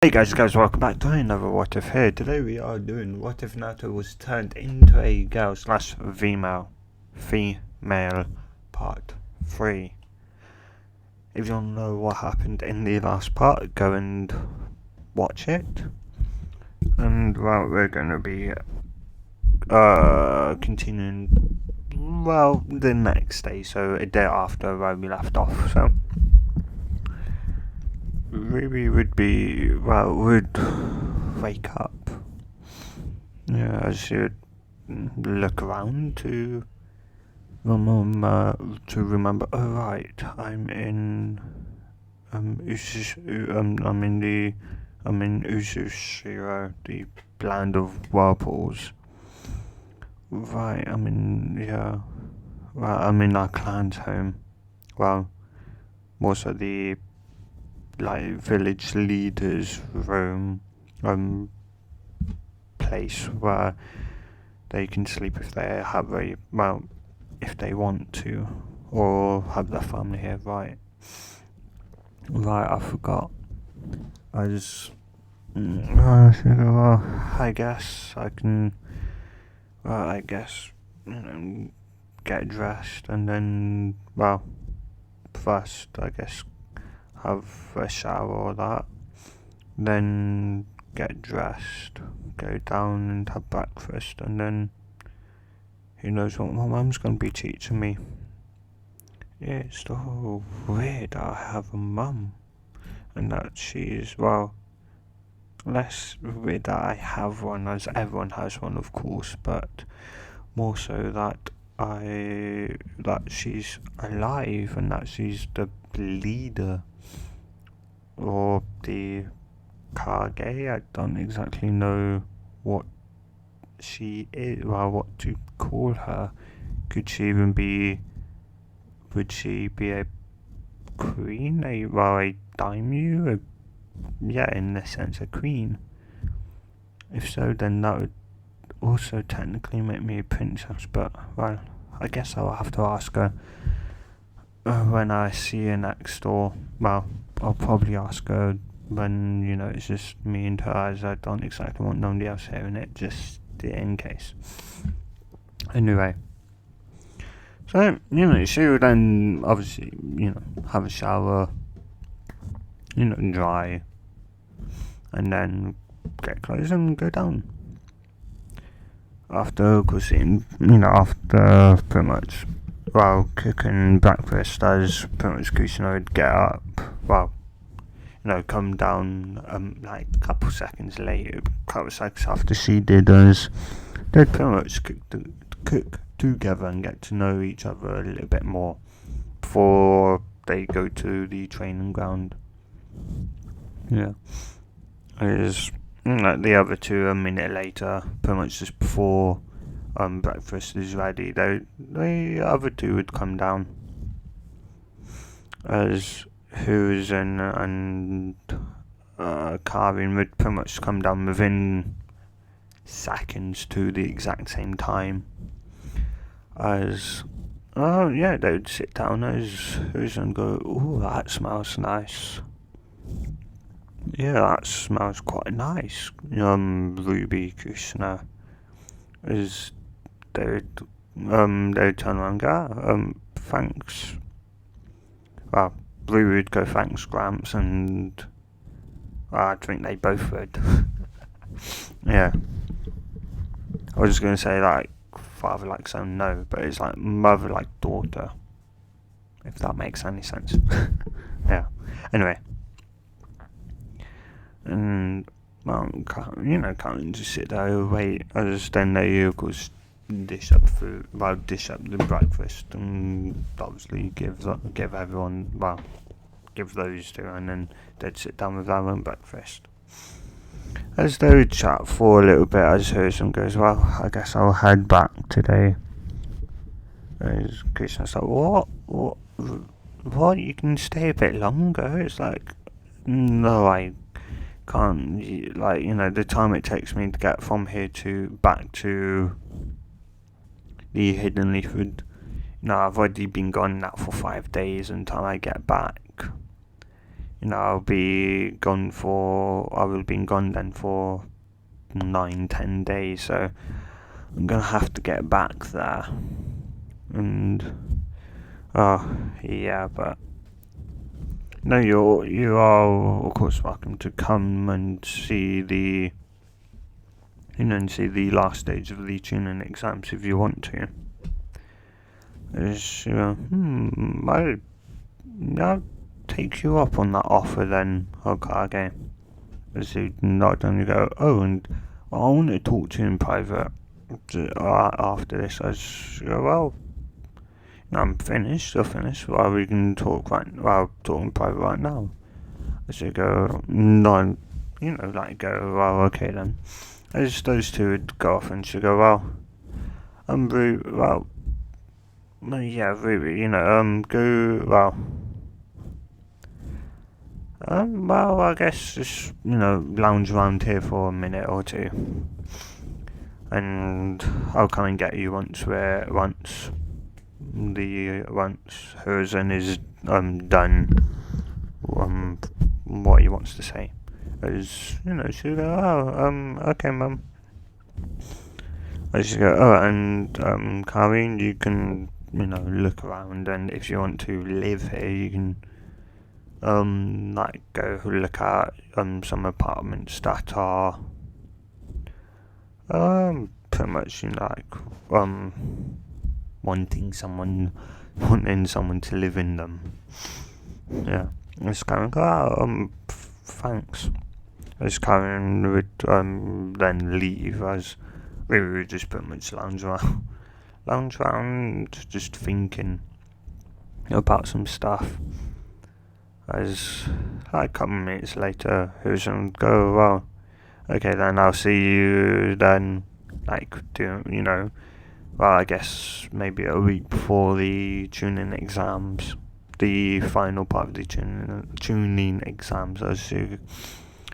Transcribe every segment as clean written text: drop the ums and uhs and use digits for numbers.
Hey guys, welcome back to another What If here. Today we are doing What If Naruto was turned into a girl slash female part 3. If you don't know what happened in the last part, go and watch it. And well, we're gonna be continuing the next day, so a day after where we left off, so Ruby would wake up. Yeah, she would look around to remember. Oh right, I'm in I'm in Uzushiro, the land of whirlpools. Right, I'm in our clan's home. Well, more so the village leaders' room, place where they can sleep if they have if they want to, or have their family here. Right, I forgot. I just, I guess I can. I guess get dressed and then first I guess have a shower or that, then get dressed, go down and have breakfast, and then who knows what my mum's going to be teaching me. Yeah, it's so weird that I have a mum, and that she's, less weird that I have one, as everyone has one of course, but more so that she's alive and that she's the leader or the Hokage. I don't exactly know what she is, what to call her. Would she be a queen? A daimyo? In this sense, a queen. If so, then that would also technically make me a princess, but, I guess I'll have to ask her when I see her next, or, I'll probably ask her when, it's just me and her, as I don't exactly want nobody else hearing it, just in case. Anyway, so, she would then, obviously, have a shower, dry, and then get clothes and go down. After cooking, after pretty much, cooking breakfast, as pretty much Kusina would get up, come down, like a couple seconds later, couple seconds after she did, as they'd pretty much cook together and get to know each other a little bit more before they go to the training ground. Yeah. Is the other two a minute later, pretty much just before breakfast is ready, the other two would come down, as Huzen and Karin would pretty much come down within seconds to the exact same time, as they would sit down as Huzen go, "Ooh, that smells nice. Yeah, that smells quite nice, Ruby, Krishna." As they would turn around and go, "Thanks." Well, Ruby would go, "Thanks, Gramps," and I think they both would. Yeah. I was just going to say, like, father like son, no, but it's like mother like daughter, if that makes any sense. Yeah. Anyway. And can't just sit there and wait, as then they of course dish up the breakfast, and obviously give everyone, give those two, and then they'd sit down with their own breakfast. As they would chat for a little bit, as Herson goes, "Well, I guess I'll head back today." As Christian's like, what, you can stay a bit longer? It's like, no, I can't, the time it takes me to get from here to back to the Hidden Leaf would, I've already been gone now for 5 days until I get back. I will be gone then for 9-10 days, so I'm gonna have to get back there. And yeah, but no, you are of course welcome to come and see the last stage of the tuning exams if you want to. I'll take you up on that offer then, Hokage. As you nod and you go, oh, and I want to talk to you in private after this. I just go, well, I'm finished. Well, we can talk talk in private right now. As you go, no, go, well, okay then. As those two would go off and she go, well, yeah, really, go, well, I guess just, lounge around here for a minute or two. And I'll come and get you once Hosen is done what he wants to say. As she'll go, okay, mum. I just go, and Karine, you can look around, and if you want to live here, you can go look at some apartments that are pretty much wanting someone to live in them. Yeah, it's kind of thanks. As Karen would then leave, as we would just pretty much lounge around, just thinking about some stuff. As a couple of minutes later, who's gonna go, well, okay then, I'll see you then, well, I guess maybe a week before the tuning exams, the final part of the tuning exams, as you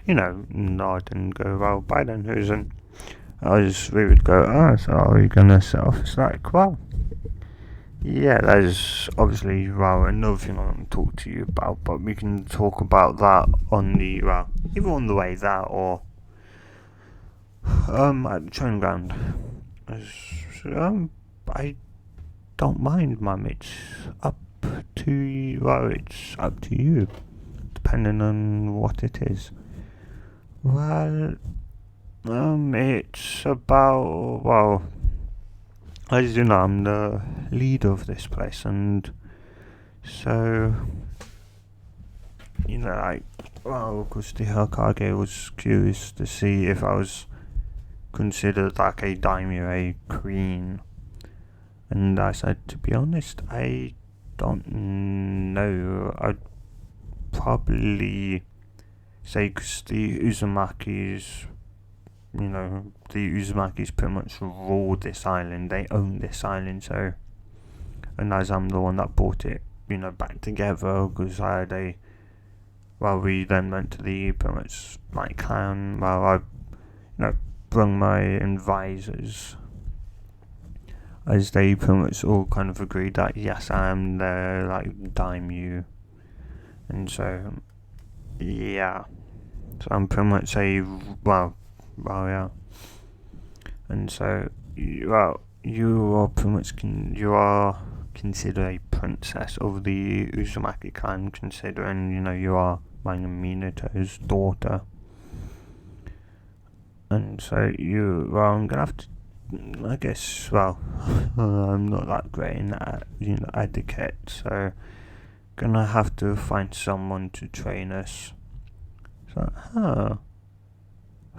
nod and go, well, bye then, Susan. We would go, so are we gonna set off? It's like, well, yeah, that is obviously, another thing I want to talk to you about, but we can talk about that either on the way there or, at the training ground. I don't mind, Mum, it's up to you, depending on what it is. Well, it's about, as you know, I'm the leader of this place, and so, of course the Hokage was curious to see if I was considered like a daimyo, a queen, and I said, to be honest, I don't know. I'd probably say, because the Uzumakis pretty much rule this island, they own this island, so, and as I'm the one that brought it, back together, because we then went to the pretty much clan, I, brung my advisors, as they pretty much all kind of agreed that, yes, I am their, daimyo, and so, yeah, so I'm pretty much yeah. And so, you are pretty much you are considered a princess of the Uzumaki clan, considering you are Minato's daughter. And so I'm gonna have to, I guess. I'm not that great in etiquette, so gonna have to find someone to train us. So,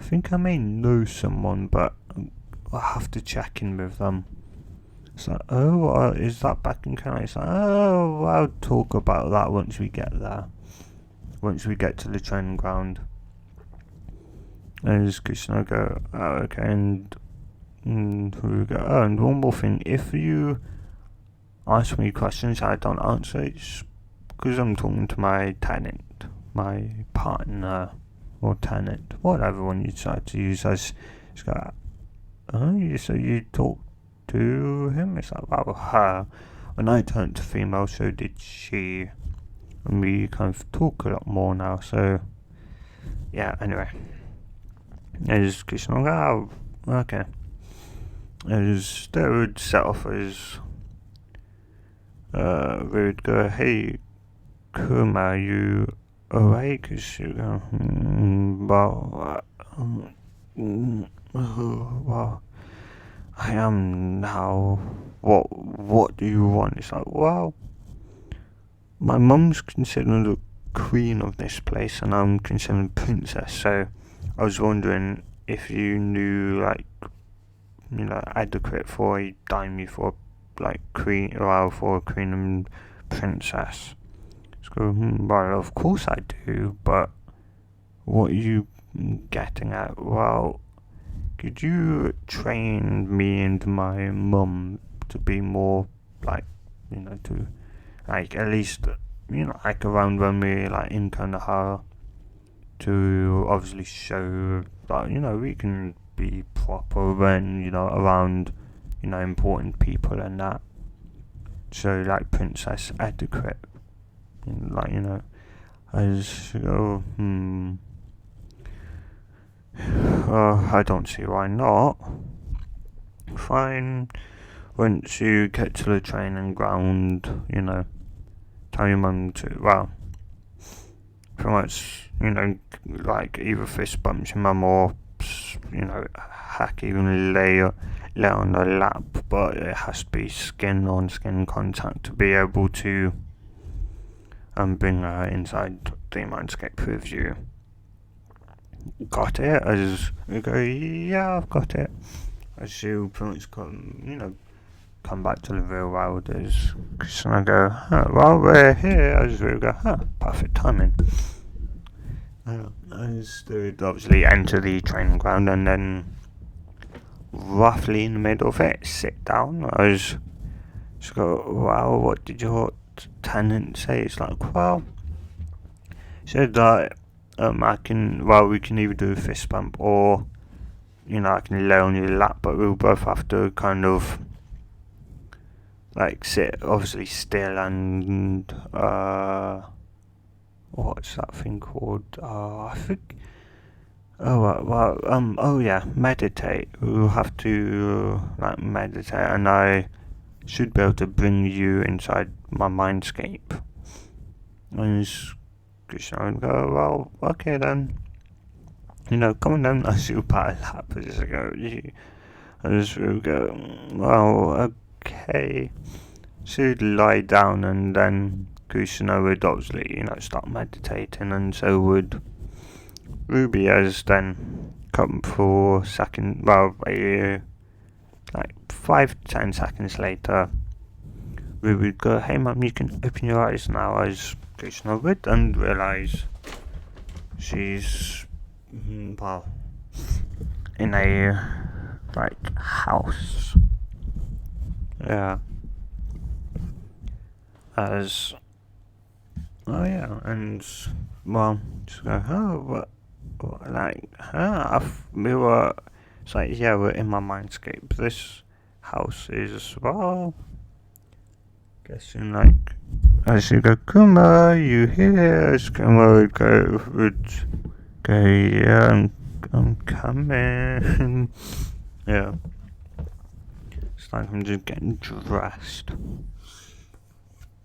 I think I may know someone, but I'll have to check in with them. It's like, is that back in Canada? It's like, I'll talk about that once we get there. Once we get to the training ground. And Krishna go, okay, and we go, and one more thing, if you ask me questions I don't answer, it's because I'm talking to my tenant, my partner, or tenant, whatever one you decide to use. As it's got, so you talk to him? It's like, her. When I turned to female, so did she. and we kind of talk a lot more now. So yeah, anyway, as Krishna, oh, okay, as they would set off as we would go, hey Kuma, are you awake? You go, well, well, I am now. What do you want? It's like, well, my mum's considered the queen of this place, and I'm considered princess. So I was wondering if you knew, like, adequate for a daimyo for like queen, well, for a queen and princess. So, well, of course I do, but what are you getting at? Well, could you train me and my mum to be more like, to like at least, like around when we like in Kandahar, to obviously show that, we can be proper when, around, important people and that. So like princess etiquette, like, as I don't see why not. Fine. Once you get to the training ground, tell your mum to, well, pretty much, like either fist bumps your mum or, heck, even lay on the lap, but it has to be skin on skin contact to be able to bring her inside the mindscape with you. Got it? As you go, yeah, I've got it. As you pretty much come back to the real world, as Krishna go, well, we're here. As we go, perfect timing. As they would obviously enter the training ground, and then roughly in the middle of it, sit down. As she go, well, what did your tenant say? It's like, well, said that we can either do a fist bump or, I can lay on your lap, but we'll both have to kind of like sit obviously still and what's that thing called? I think. Oh yeah, meditate. We'll have to like meditate, and I should be able to bring you inside my mindscape. And Krishna would go, well, okay then. Come on then. I see pat a lap as I go. As we go, well, okay. She'd lie down, and then Krishna would obviously, start meditating, and so would Ruby. As then come for second, well, like 5 to 10 seconds later, Ruby would go, hey mum, you can open your eyes now, as Krishna would, and realise she's, well, in a, like, house. Yeah. As, oh yeah, and, well, just go, what, like, we were, it's like, yeah, we're in my mindscape. This house is, well, guessing, like, as you go, Kuma, you here? As Kuma would go, yeah, I'm coming. Yeah. It's like I'm just getting dressed.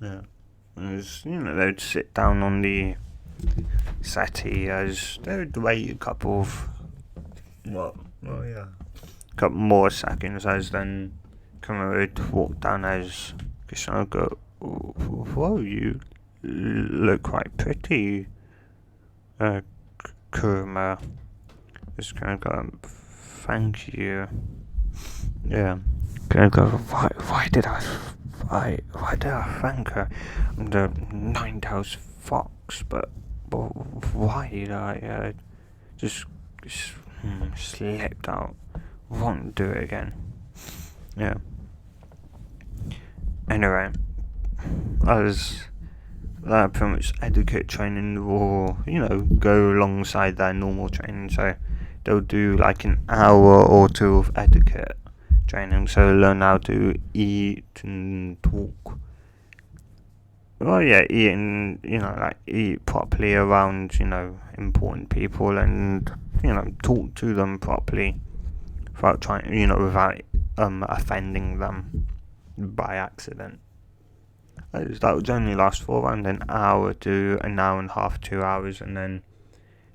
Yeah. As, they'd sit down on the settee, as they would wait a couple of, couple more seconds, as then Kuma would walk down, as Krishna would go, whoa, you look quite pretty, Kuma. Just kind of go, thank you. Yeah. Kind of go, why did I thank her? I'm the Nine-Tailed Fox, but why did I just slipped out? Won't do it again. Yeah. Anyway, as that pretty much etiquette training will, go alongside their normal training. So they'll do like an hour or two of etiquette training. So learn how to eat and talk well, yeah, eating, like eat properly around, important people, and talk to them properly without trying, without offending them by accident. That would only last for around an hour to an hour and a half, 2 hours, and then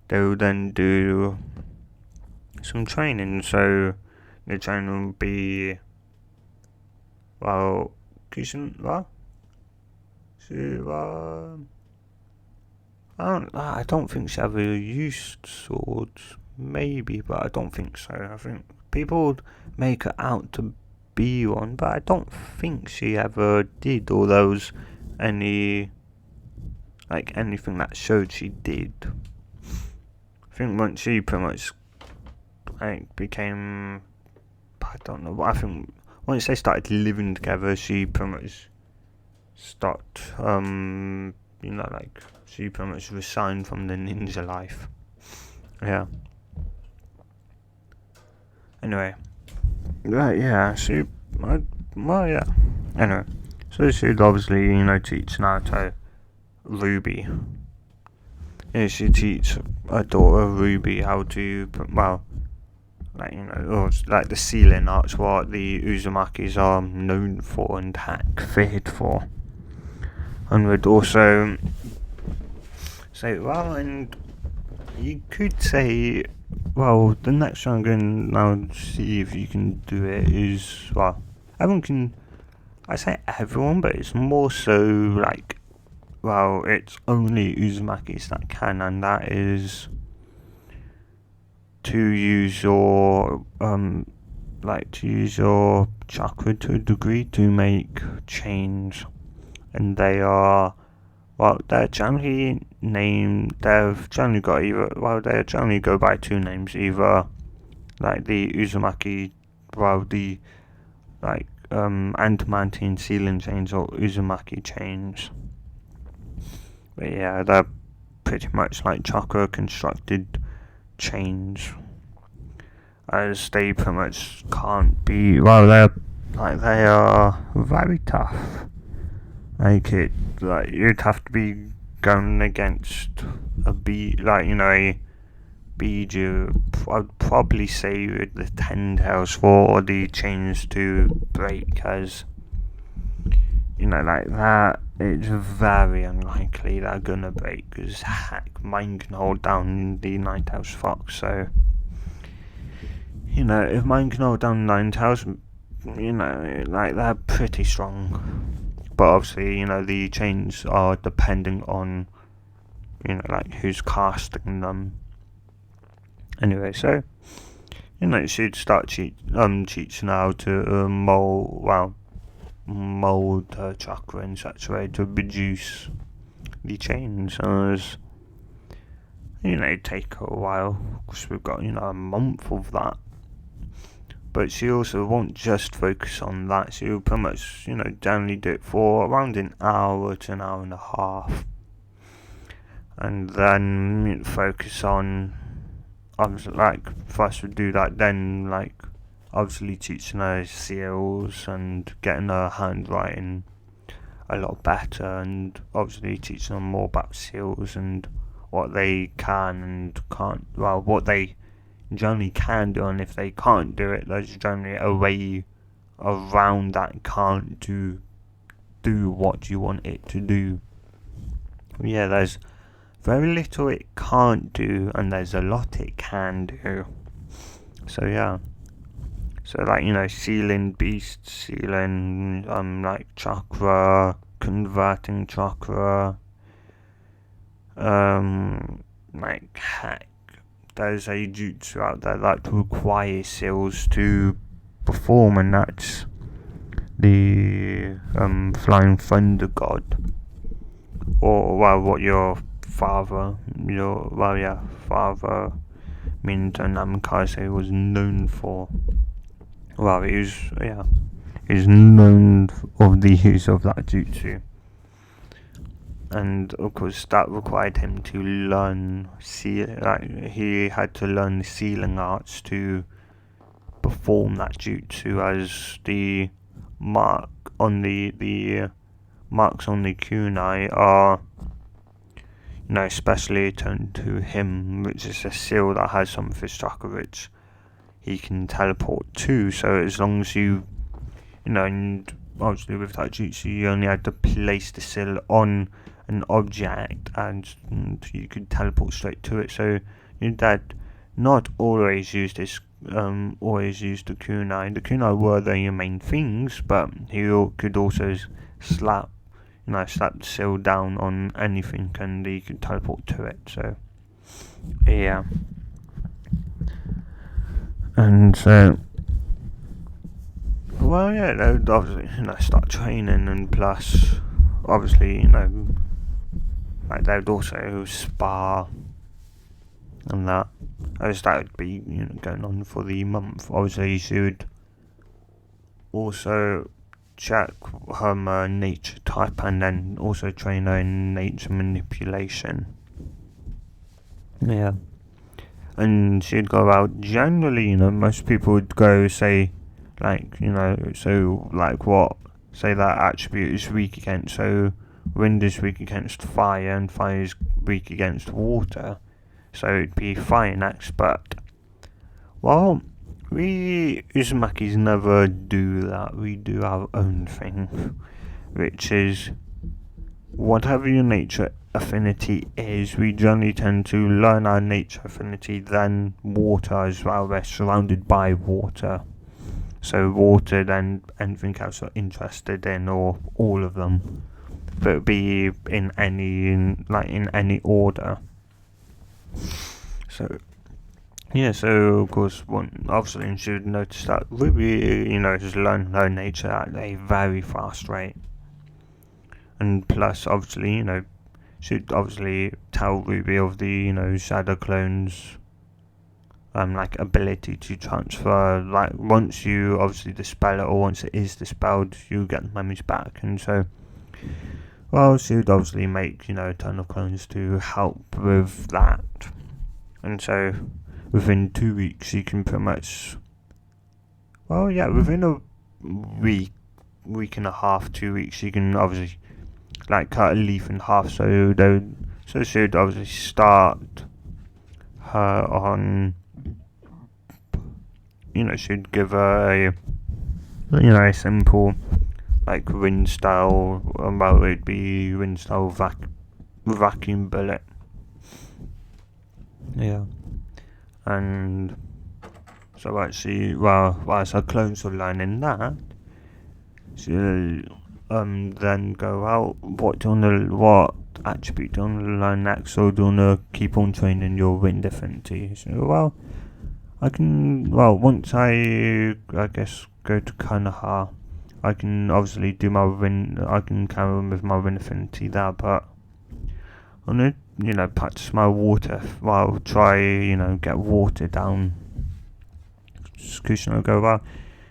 they will then do some training. So the training will be, well, I don't think she ever used swords. Maybe, but I don't think so. I think people would make her out to be one, but I don't think she ever did. Or there was anything that showed she did. I think once she pretty much became, I don't know. I think once they started living together, she pretty much stopped. She pretty much resigned from the ninja life. Yeah. Anyway. Right, yeah, yeah. Anyway. So she'd obviously, teach Naruto Ruby. Yeah, she teach her daughter Ruby how to, like the sealing arts, what the Uzumakis are known for and feared for. And would also say, and you could say, the next one I'm going to now see if you can do it is, everyone can, I say everyone, but it's more so it's only Uzumakis that can, and that is to use your, chakra to a degree to make chains. And they are, they're generally named, they've generally got they generally go by two names, either like the Uzumaki, adamantine sealing chains or Uzumaki chains. But yeah, they're pretty much like chakra constructed chains, as they pretty much can't be, they are very tough. You'd have to be going against a bead, a bead. I'd probably say with the 10 tails for the chains to break, as that, it's very unlikely they're gonna break, because mine can hold down the 9 tails fox. So if mine can hold down 9 tails, they're pretty strong. But obviously, the chains are depending on, who's casting them. Anyway, so, she'd start teaching how to mold her chakra in such a way to produce the chains. As, it'd take her a while, because we've got, a month of that. But she also won't just focus on that. She'll pretty much, generally do it for around an hour to an hour and a half. And then focus on, obviously, first we'll do that, then, obviously teaching her seals and getting her handwriting a lot better, and obviously teaching her more about seals and what they can and can't, what they generally can do, and if they can't do it, there's generally a way around that can't do what you want it to do. Yeah, there's very little it can't do, and there's a lot it can do. So yeah, sealing beasts, sealing chakra, converting chakra, there's a jutsu out there that requires seals to perform, and that's the Flying Thunder God, or what your father Minato Namikaze was known for. He was known of the use of that jutsu. And of course that required him to learn he had to learn the sealing arts to perform that jutsu, as the mark on the marks on the kunai are, specially turned to him, which is a seal that has some of his chakra which he can teleport to. So as long as you, and obviously with that jutsu, you only had to place the seal on an object and you could teleport straight to it. So your dad not always used this. Always used the kunai. The kunai were the main things, but he could also slap the seal down on anything and he could teleport to it. So yeah, and so well, yeah, they would obviously start training, and plus obviously like they would also spar and that. As that would be going on for the month. Obviously she would also check her nature type and then also train her in nature manipulation. Yeah. And she'd go out, generally, most people would go say, like, so, like, what, say that attribute is weak against, so wind is weak against fire, and fire is weak against water, so it'd be fire next, but, well, we Uzumakis never do that. We do our own thing, which is whatever your nature affinity is, we generally tend to learn our nature affinity, then water as well. We're surrounded by water. So water, then anything else you're interested in, or all of them. But it'd be in any order. So yeah, so of course, obviously you should notice that Ruby, has learned her nature at a very fast rate. And plus, obviously, should obviously tell Ruby of the, Shadow Clone's ability to transfer. Like, once you obviously dispel it, or once it is dispelled, you get the memories back. And so, well, she would obviously make, a ton of clones to help with that. And so, within 2 weeks, you can pretty much, within a week and a half, 2 weeks, you can obviously cut a leaf in half. So she would obviously start her on, she'd give her a simple wind style. It'd be wind style vacuum bullet. Yeah. And so actually, as her clones are learning that, she'll then go out. What attribute do you want to learn next, or do you want to keep on training your wind affinity? So I can. Once I guess go to Kanaha, I can obviously do my wind. I can carry on with my wind affinity there, but I'm gonna practice my water. Try get water down.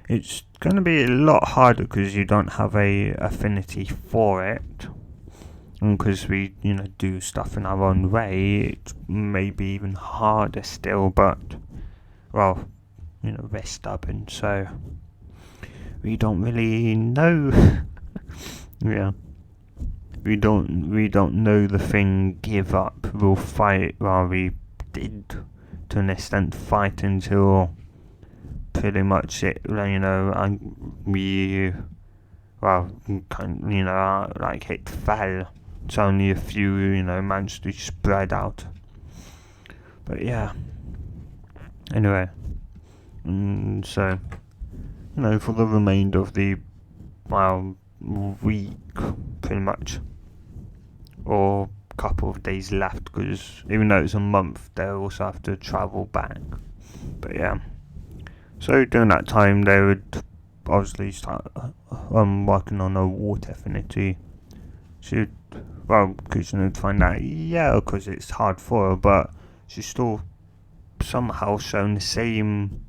It's gonna be a lot harder because you don't have a affinity for it, and because we do stuff in our own way, it may be even harder still. But we're stubborn, so we don't really know. Yeah. We don't know the thing give up. We'll fight. We did to an extent fight until pretty much it. And we it fell. It's only a few managed to spread out. But yeah. Anyway, so for the remainder of the week, pretty much, or couple of days left, because even though it's a month, they also have to travel back. But yeah, so during that time they would obviously start working on a water affinity. Kuchen would find out, because it's hard for her, but she's still somehow shown the same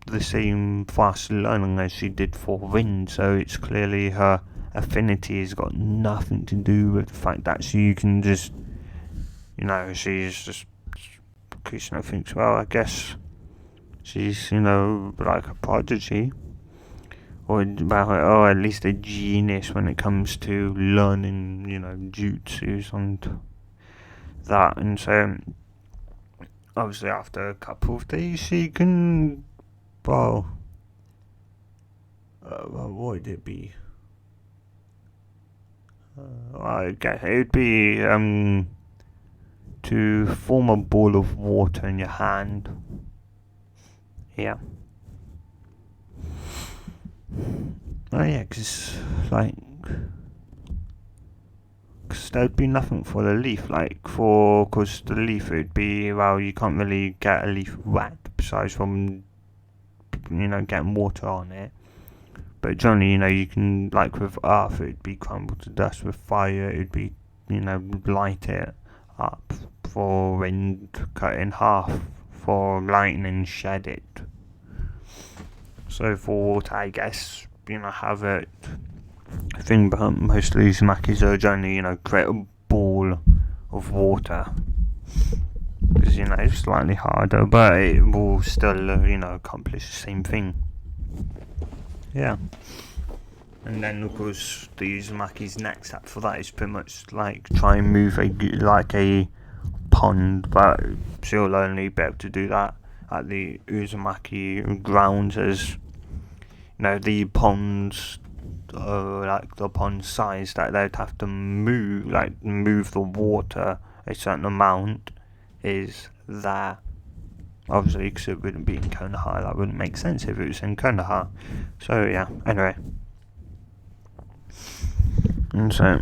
the same fast learning as she did for wind. So it's clearly her affinity has got nothing to do with the fact that she can just, she's just, Krishna thinks, I guess she's, like a prodigy. or at least a genius when it comes to learning, jutsus and that. And so, obviously, after a couple of days, she can, what would it be? I guess it would be, to form a ball of water in your hand. Yeah. Oh yeah, because there'd be nothing for the leaf, because the leaf would be, well, you can't really get a leaf wet besides from, getting water on it. But generally, you can, with earth, it'd be crumbled to dust. With fire, it'd be, light it up. For wind, cut it in half. For lightning, shed it. So for water, I guess, have it. The thing about most of these Uzumaki are generally, create a ball of water. Because, it's slightly harder, but it will still, accomplish the same thing. Yeah. And then, of course, the Uzumaki's next step for that is pretty much, try and move a pond, but she'll only be able to do that at the Uzumaki grounds, as, the ponds, the pond size that they'd have to move the water a certain amount is there. Obviously, because it wouldn't be in Konoha, that wouldn't make sense if it was in Konoha. So yeah, anyway. And so,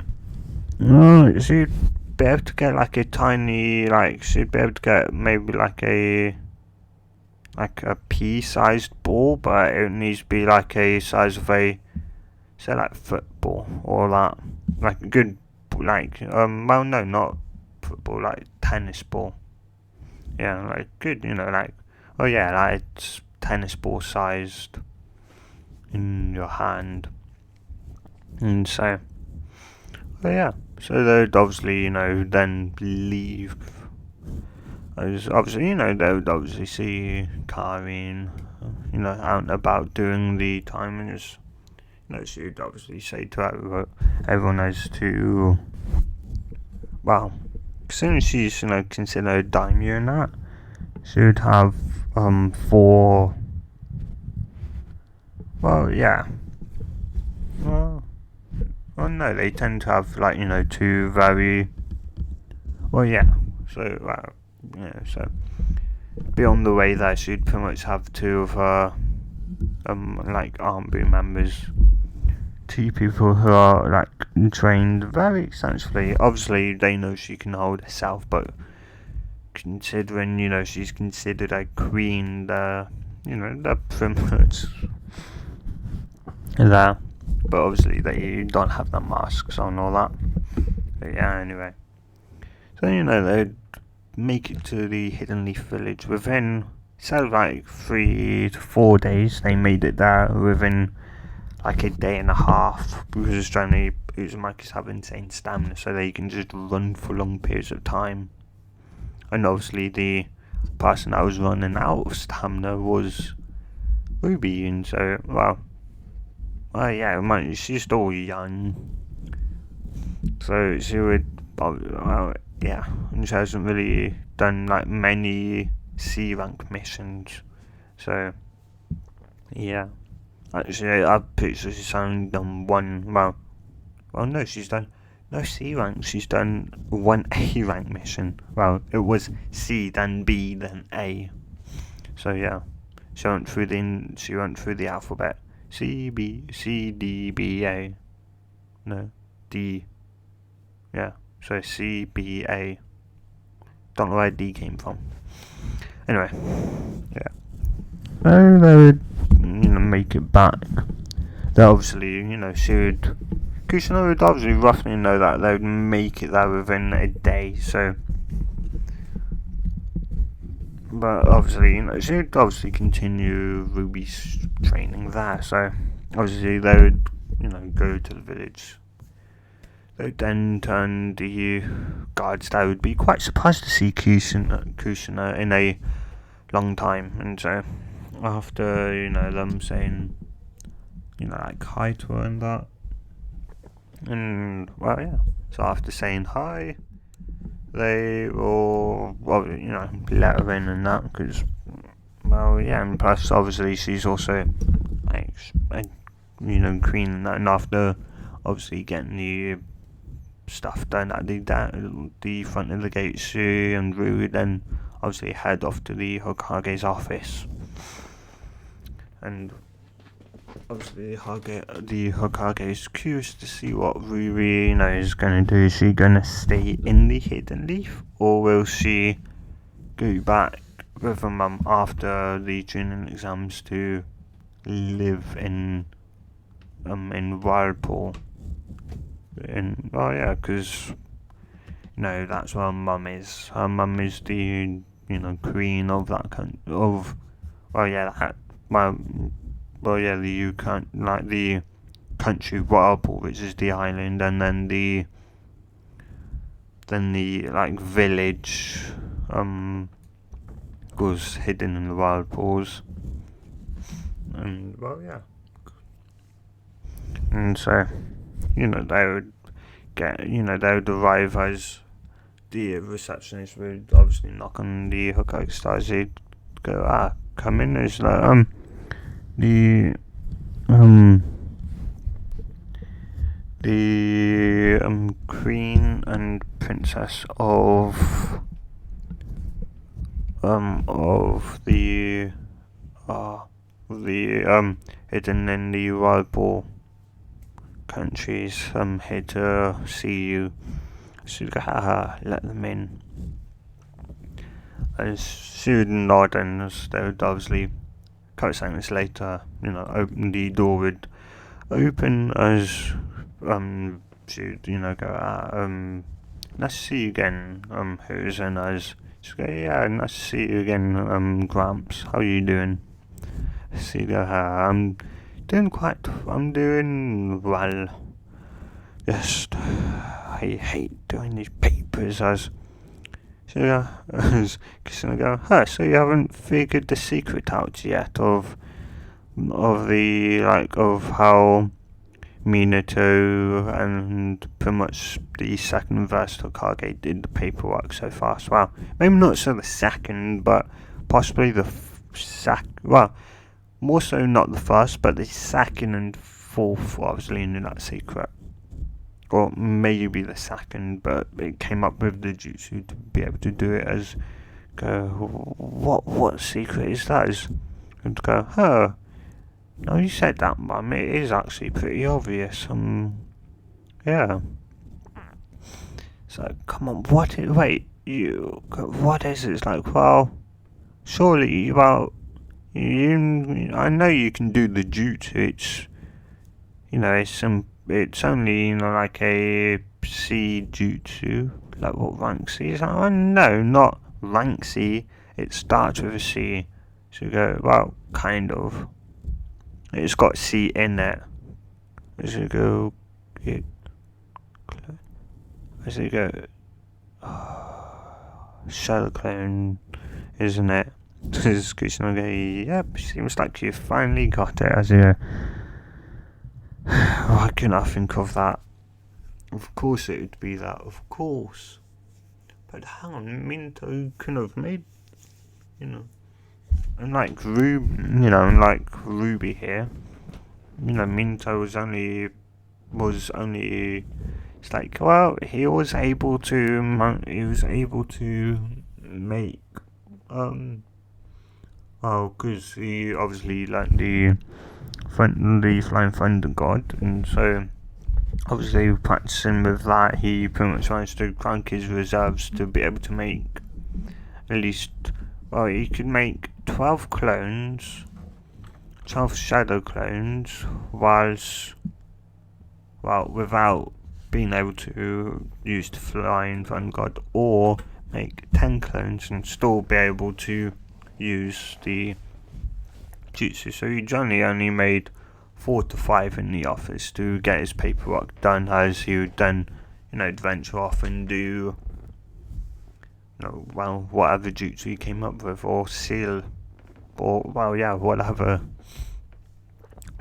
she'd be able to get a tiny, she'd be able to get maybe a pea-sized ball, but it needs to be a size of a, say, football, or that, a good, well, no, not football, tennis ball. Yeah, good, it's tennis ball sized in your hand. And so, so they'd obviously, then leave. Obviously, they would obviously see Karin, out and about doing the timings. She would obviously say to everyone as to, well, as soon as she's, considered a daimyo and that, she would have, 4, well, yeah. Well, no, they tend to have, 2 very, well, yeah, so, so, beyond the way that she'd pretty much have 2 of her, army members, 2 people who are, trained very extensively. Obviously, they know she can hold herself, but considering, she's considered a queen, they're pretty much there. But obviously, they don't have the masks on, all that. But yeah, anyway. So, they'd make it to the Hidden Leaf Village within, instead of 3 to 4 days, they made it there within a day and a half, because generally Uzumakis have insane stamina, so they can just run for long periods of time. And obviously the person that was running out of stamina was Ruby, and so, yeah, she's still young, so she would, yeah, and she hasn't really done many C rank missions, so yeah. Actually, I'm pretty sure she's only done one. Well, no, she's done no C rank. She's done one A rank mission. Well, it was C, then B, then A. So yeah, she went through the alphabet. C, B, C, D, B, A. No, D. Yeah, so C, B, A. Don't know where D came from. Anyway, yeah. So they would, make it back. They obviously, she would, Kushina would obviously roughly know that they would make it there within a day, so, but obviously, she would obviously continue Ruby's training there, so, obviously they would, go to the village. They would then turn the guards. They would be quite surprised to see Kushina in a long time, and so, after, them saying, like hi to her and that. And well, yeah. So after saying hi, they will, well, let her in and that, because, well, yeah, and plus obviously she's also like queen and that, and after obviously getting the stuff done at the front of the gate, she and Rue then obviously head off to the Hokage's office. And obviously the Hokage is curious to see what Ruri is going to do. Is she going to stay in the Hidden Leaf, or will she go back with her mum after the training exams to live in Whirlpool? And because that's where her mum is. Her mum is the queen of that country. You can't like the country Whirlpool, which is the island, and then the like village was hidden in the Whirlpools. And and so they would they would arrive as the receptionist would obviously knock on the Hokage's door. They'd go, come in. There's the queen and princess of the hidden in the Whirlpool countries here to see you. So let them in. And she would nod, and they would obviously a couple of seconds later, the door would open as she would go, nice to see you again, who's, and as she'd go, yeah, nice to see you again, Gramps, how are you doing? She'd go, I'm doing well. Just I hate doing these papers as kissing and go, so you haven't figured the secret out yet of the of how Minato and pretty much the second verse Hokage did the paperwork so fast. Well, maybe not so the second, but possibly the more so not the first, but the second and fourth obviously knew that secret. Or maybe the second, but it came up with the jutsu to be able to do it as go, what secret is that? And go, no, you said that, Mum. It is actually pretty obvious. Yeah. So, come on, what is it? It's like, well, surely, I know you can do the jutsu. It's only, like a C jutsu. Like, what rank C is that? Oh, no, not rank C. It starts with a C. So you go, well, kind of. It's got C in it. As you go, Shadow Clone, isn't it? This Christian will go, yep, seems like you finally got it. As you why couldn't I think of that? Of course it would be that, of course. But how Minto could have made, unlike Ruby here, Minto was only, it's like, well, he was able to make, because he obviously like the Flying Thunder God, and so obviously practicing with that, he pretty much managed to crank his reserves to be able to make at least, he could make 12 clones, 12 shadow clones, without being able to use the Flying Thunder God, or make 10 clones and still be able to use the jutsu. So he generally only made 4 to 5 in the office to get his paperwork done, as he would then, venture off and do, whatever jutsu he came up with, or seal, or, whatever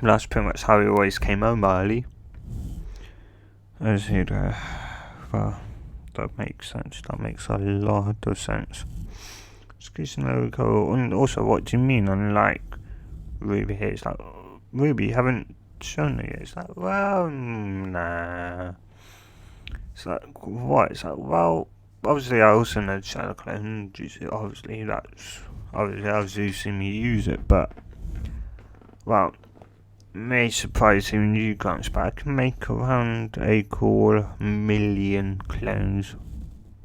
That's pretty much how he always came home early. As he'd, well, that makes sense. That makes a lot of sense. Excuse me, go. And also, what do you mean? Unlike Ruby here, it's like, Ruby, you haven't shown it yet. It's like, well, nah. It's like, what? It's like, well, obviously, I also know Shadow Clone. Obviously, I've seen me use it, but, well, may surprise you when you comes back. I can make around a cool million clones.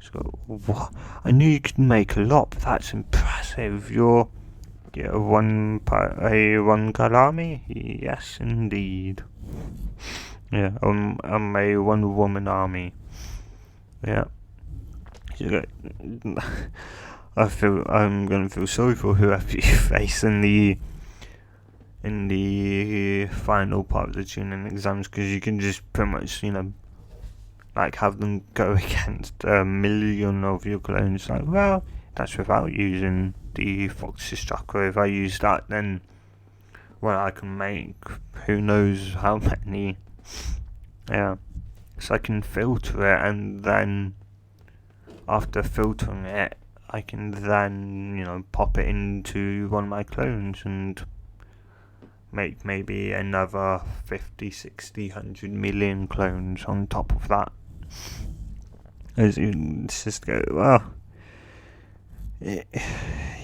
So, what? I knew you could make a lot, but that's impressive. You're a one girl army? Yes, indeed. Yeah, I'm a one woman army. Yeah. I'm gonna feel sorry for whoever you face in the final part of the tuning exams, because you can just pretty much, like, have them go against a million of your clones. Like, well, that's without using the Fox's chakra. If I use that, then, well, I can make who knows how many. Yeah. So I can filter it, and then after filtering it, I can then, pop it into one of my clones and make maybe another 50, 60, 100 million clones on top of that. As you just go, well,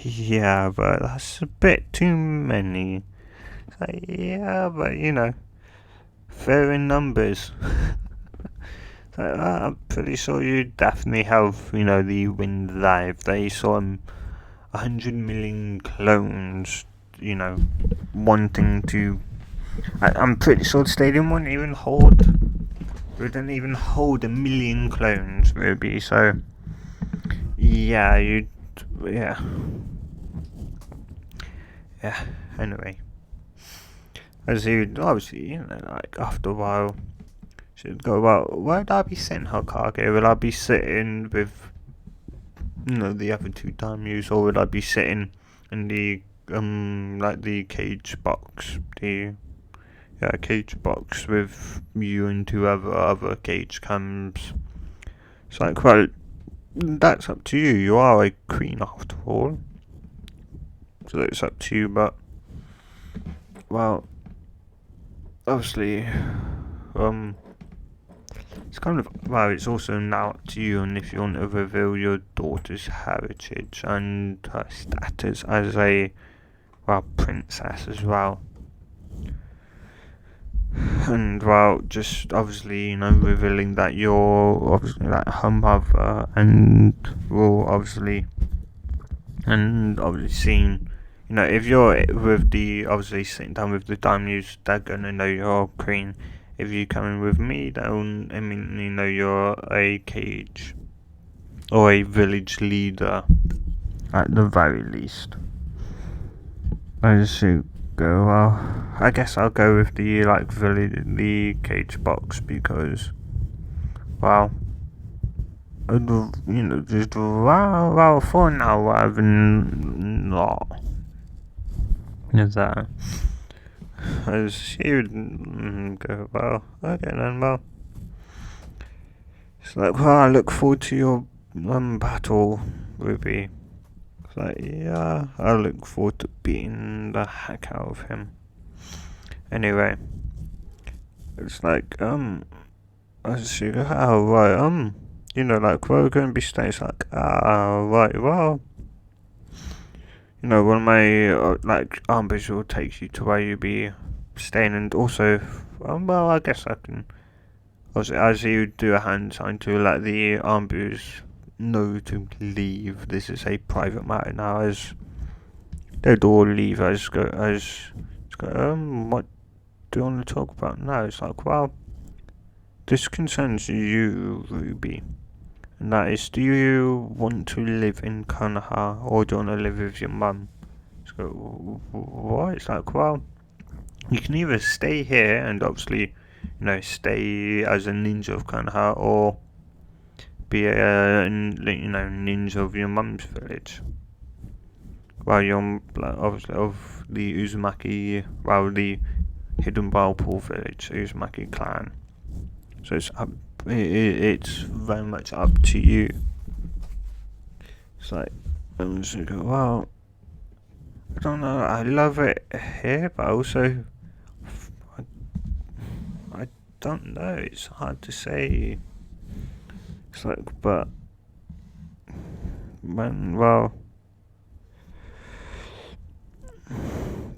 yeah, but that's a bit too many. It's like, yeah, but fair in numbers. I'm pretty sure you definitely have, the wind there. If they saw 100 million clones, wanting to. I'm pretty sure the stadium wouldn't even hold. It wouldn't even hold 1 million clones, Ruby. So, yeah, yeah. Anyway, as you'd obviously, like after a while, should go, well, where would I be sitting, Hokage? Would I be sitting with, the other two daimyos, or would I be sitting in the like the cage box, cage box with you and two other cage cams? It's like, well, that's up to you. You are a queen after all, so it's up to you. But, well, obviously, it's kind of, well, it's also now up to you, and if you want to reveal your daughter's heritage and her status as a, well, princess as well. And, well, just obviously, revealing that you're obviously like her mother, and, well, obviously seeing, if you're with obviously sitting down with the daimyos, they're gonna know you're queen. If you come in with me, they'll immediately know you're a cage or a village leader, at the very least. I just go, well, I guess I'll go with the the cage box, because, well, just well for now, rather than not. Is that? As you go, well, okay then, well. It's like, well, I look forward to your battle, Ruby. It's like, yeah, I look forward to beating the heck out of him. Anyway, it's like, as you go, oh, right, like, where we're going to be staying, it's like, right, well, one of my, armbits will take you to where you'll be staying, and also, well, I guess I can, as you do a hand sign to let the armbits know to leave. This is a private matter now, as they'd all leave, what do you want to talk about now? It's like, well, this concerns you, Ruby. And that is, do you want to live in Konoha, or do you want to live with your mum? So, what? It's like, well, you can either stay here and obviously, stay as a ninja of Konoha, or be a, ninja of your mum's village. Well, you're obviously of the Uzumaki, well, the Hidden Whirlpool Village, Uzumaki clan. So it's very much up to you. It's like, I'm just go, well, I don't know, I love it here, but also, I don't know, it's hard to say. It's like, but, well,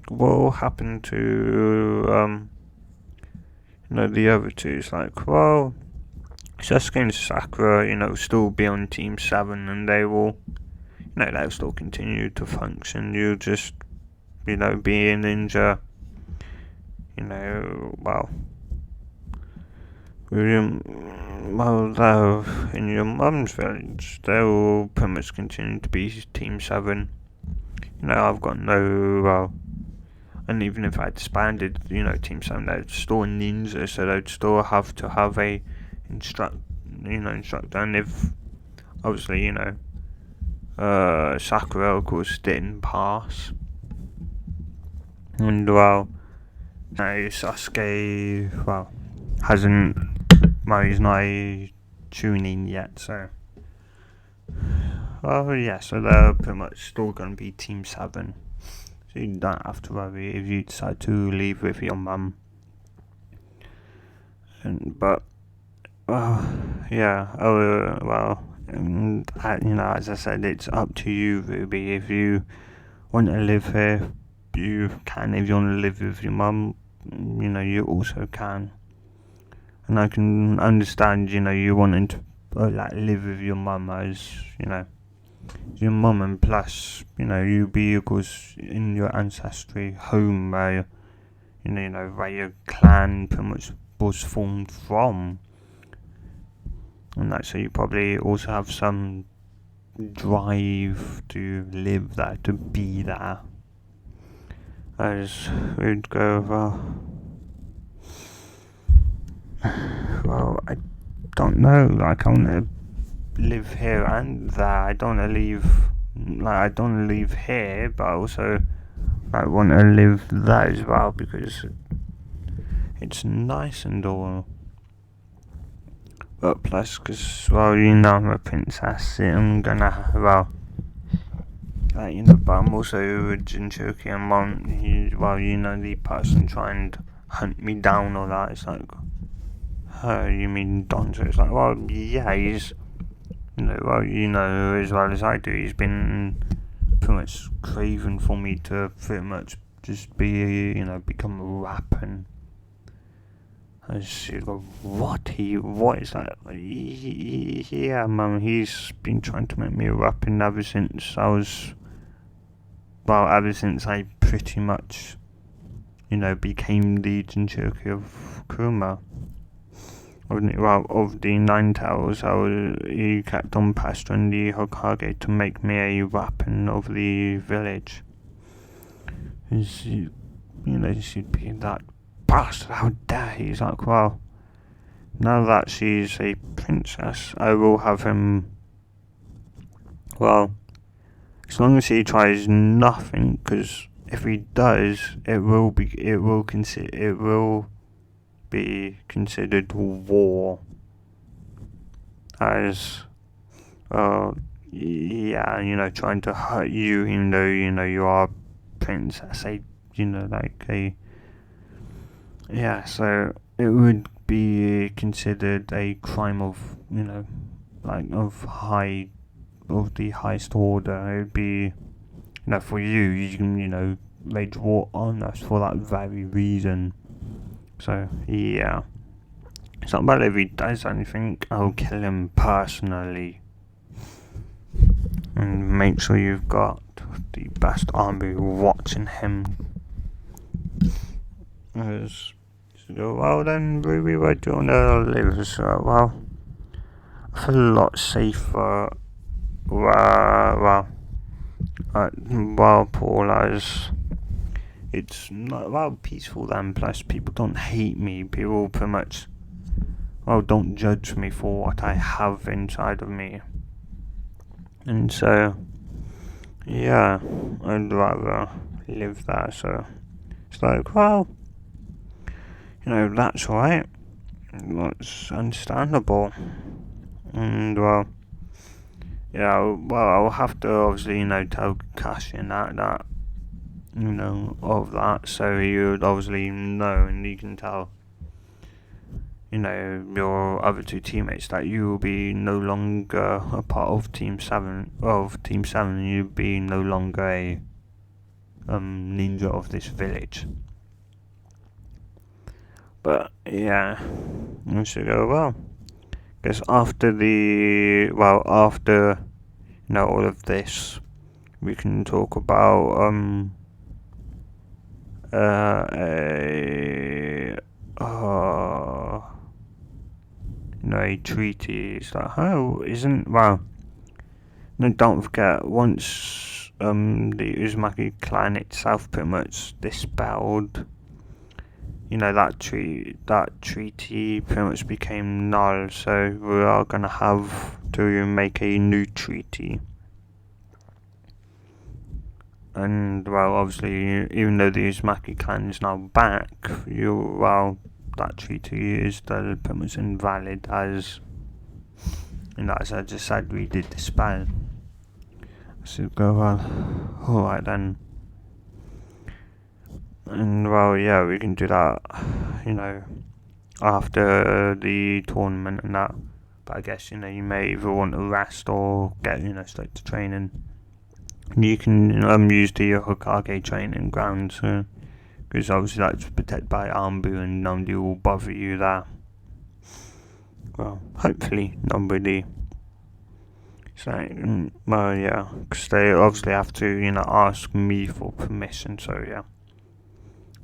what will happen to, the other two? It's like, well, Sasuke and Sakura, still be on Team 7, and they will, they'll still continue to function. You just, be a ninja, well, though, in your mum's village, they'll pretty much continue to be Team 7. I've got no, well, and even if I disbanded, Team 7, they'd still a ninja, so they'd still have to have a instructor, and if, obviously, Sakura, of course, didn't pass, and, well, Sasuke, well, hasn't, well, he's not a tuning yet, so, oh yeah, so they're pretty much still going to be Team 7. So you don't have to worry if you decide to leave with your mum. But, yeah, as I said, it's up to you, Ruby. If you want to live here, you can. If you want to live with your mum, you also can. And I can understand, you wanting to live with your mum as, your mum, and plus, you be, of course, in your ancestry home where, where your clan pretty much was formed from. And so you probably also have some drive to live there, to be there. As we'd go, well, I don't know, I want to live here and there. I don't want to leave here, but also I want to live there as well, because it's nice and all. But plus, because, well, I'm a princess, I'm gonna, but I'm also a Jinchuriki, and the person trying to hunt me down or that, it's like, you mean Donzo? It's like, well, yeah, he's, as well as I do, he's been pretty much craving for me to pretty much just be, become a weapon. And she go, what is that? Yeah, mum, he's been trying to make me a weapon ever since I pretty much, became the Jinchuriki of Kurama. Of the Nine Tails, he kept on pestering the Hokage to make me a weapon of the village. And she'd be that bastard, how dare he? He's like, well, now that she's a princess, I will have him, well, as long as he tries nothing, because if he does, it will be considered war, as, trying to hurt you, even though, you are a princess, so it would be considered a crime of, of the highest order. It would be, for you can, wage war on us for that very reason. So, yeah. It's not bad if he does anything, I'll kill him personally. And make sure you've got the best army watching him. Well then, Ruby, where do you want to live? So, well, I feel a lot safer, Paul, as it's not, peaceful then, plus people don't hate me, people pretty much, don't judge me for what I have inside of me. And so, yeah, I'd rather live there, so it's like, well, that's alright. That's understandable. And, well, I'll have to obviously, tell Cashin that, of that, so he would obviously know, and you can tell, your other two teammates that you will be no longer a part of Team 7, you'll be no longer a ninja of this village. But, yeah, I should go, well, because after all of this, we can talk about, a treaty. It's like, oh, no, don't forget, once the Uzumaki clan itself pretty much dispelled, that treaty pretty much became null, so we are gonna have to make a new treaty. And, well, obviously, even though the Uzumaki clan is now back, that treaty is still pretty much invalid, as as I just said, we did dispel. So go, well, alright then. And, well, yeah, we can do that, after the tournament and that. But I guess, you may either want to rest or get, straight to training. You can use the Hokage training ground, so, because obviously that's protected by Anbu and nobody will bother you there. Well, hopefully nobody. So, well, yeah, because they obviously have to, ask me for permission, so yeah.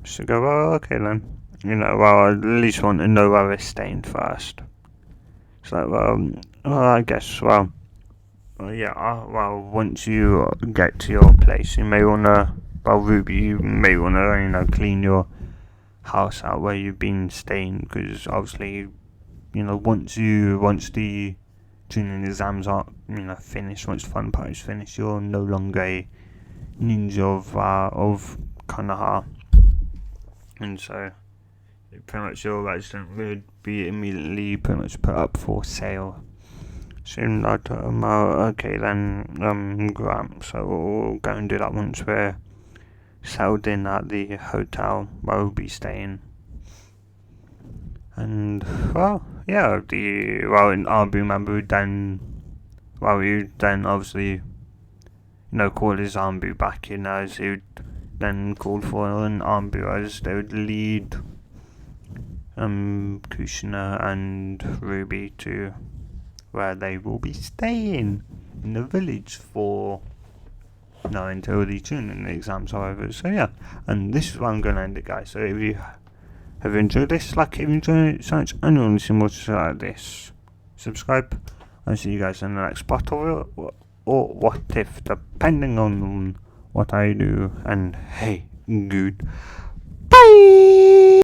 So go, well, okay then. I at least want to know where we're staying first. So, I guess, once you get to your place, you may wanna, Ruby, you may wanna, clean your house out where you've been staying, because obviously, once the tuning exams are, finished, once the fun part is finished, you're no longer a ninja of Konoha, and so pretty much your resident would be immediately pretty much put up for sale. Soon that okay then, Grant, so we'll go and do that once we're settled in at the hotel where we'll be staying. And, in Arbu member would then, you then obviously, call his Arbu back in, as he would then call for an Arbu, as they would lead Kushina and Ruby to where they will be staying in the village for until the tuning exams are over. So yeah, and this is where I'm going to end it, guys. So if you have enjoyed this, if you enjoyed it so much and you want to see more like this, subscribe. I'll see you guys in the next part of it, or what if, depending on what I do. And hey, good bye.